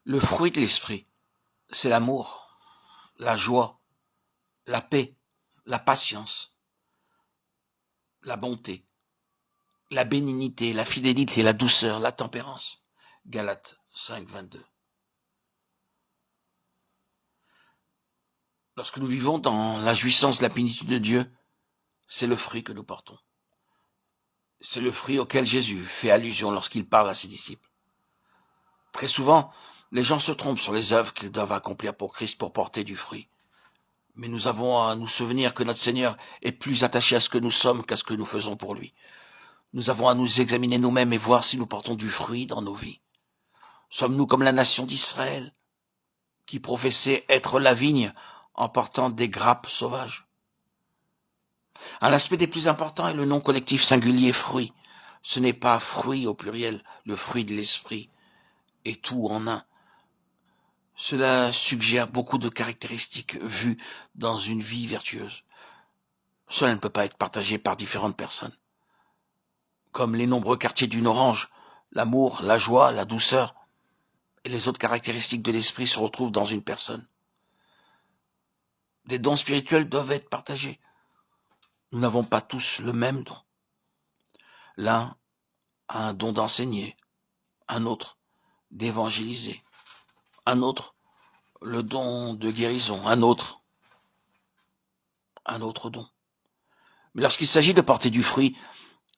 Le fruit de l'esprit, c'est l'amour, la joie, la paix, la patience, la bonté, la bénignité, la fidélité, la douceur, la tempérance. Galates 5, 22. Lorsque nous vivons dans la jouissance de la plénitude de Dieu, c'est le fruit que nous portons. C'est le fruit auquel Jésus fait allusion lorsqu'il parle à ses disciples. Très souvent, les gens se trompent sur les œuvres qu'ils doivent accomplir pour Christ pour porter du fruit. Mais nous avons à nous souvenir que notre Seigneur est plus attaché à ce que nous sommes qu'à ce que nous faisons pour lui. Nous avons à nous examiner nous-mêmes et voir si nous portons du fruit dans nos vies. Sommes-nous comme la nation d'Israël, qui professait être la vigne en portant des grappes sauvages? Un aspect des plus importants est le nom collectif singulier fruit. Ce n'est pas fruit au pluriel, le fruit de l'esprit, et tout en un. Cela suggère beaucoup de caractéristiques vues dans une vie vertueuse. Cela ne peut pas être partagé par différentes personnes. Comme les nombreux quartiers d'une orange, l'amour, la joie, la douceur et les autres caractéristiques de l'esprit se retrouvent dans une personne. Des dons spirituels doivent être partagés. Nous n'avons pas tous le même don. L'un a un don d'enseigner, un autre d'évangéliser, un autre le don de guérison, un autre don. Mais lorsqu'il s'agit de porter du fruit,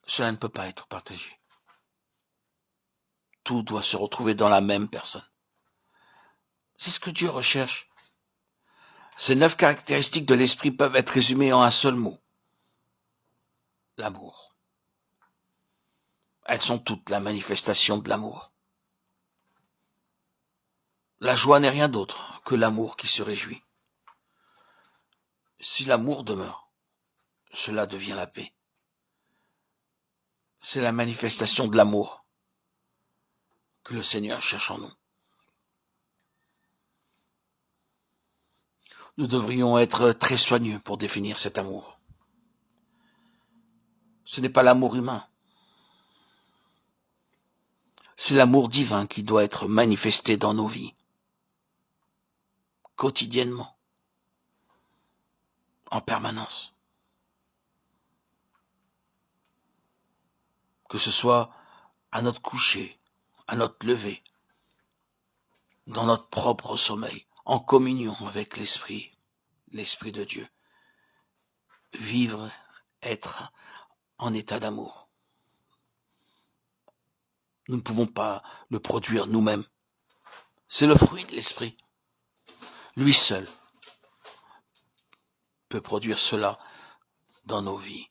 cela ne peut pas être partagé. Tout doit se retrouver dans la même personne. C'est ce que Dieu recherche. Ces 9 caractéristiques de l'esprit peuvent être résumées en un seul mot. L'amour. Elles sont toutes la manifestation de l'amour. La joie n'est rien d'autre que l'amour qui se réjouit. Si l'amour demeure, cela devient la paix. C'est la manifestation de l'amour que le Seigneur cherche en nous. Nous devrions être très soigneux pour définir cet amour. Ce n'est pas l'amour humain. C'est l'amour divin qui doit être manifesté dans nos vies, quotidiennement, en permanence. Que ce soit à notre coucher, à notre lever, dans notre propre sommeil, en communion avec l'Esprit de Dieu. Vivre, être en état d'amour. Nous ne pouvons pas le produire nous-mêmes. C'est le fruit de l'Esprit. Lui seul peut produire cela dans nos vies.